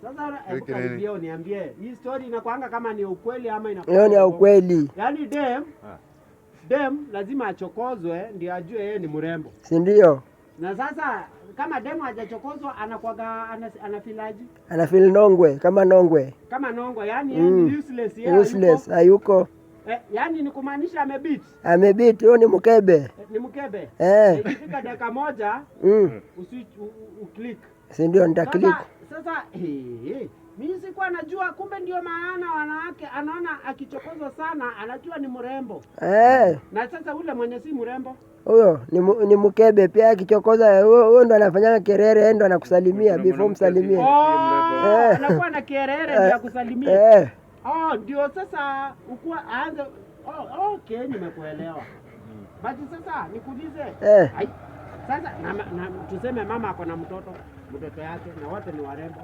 Sasa hebu karibia uniambie hii story inakuanga kama ni ukweli ama inakuwa ni ukweli. Yaani dem lazima achokozwe ndio ajue yeye ni mrembo. Si ndio? Na sasa kama demu hajachokozwa anakuwaga anafilaji? Anafeel nongwe, kama nongwe. Kama nongwe, yani yeye ni useless yeye. Useless, hayuko. Yani ni kumaanisha amebit. Amebit, huyo ni mkebe. Ni mkebe. Ikifika dakika moja uklik. Si ndio nitaklik. Sasa mimi sikuwa najua, kumbe ndio maana wanawake anaona akichokozwa sana anajua ni mrembo. Na sasa ule mwenye si mrembo huyo ni mkebe pia, akichokoza huyo ndo anafanyanga kerere, ndo anakusalimia before msalimie. Anakuwa na kerere ndio kusalimia. Ndio sasa ukua aanze. Okay, nimekuelewa. Basi sasa nikuulize. Sasa na tuseme mama ako na mtoto yake na wote ni warembo.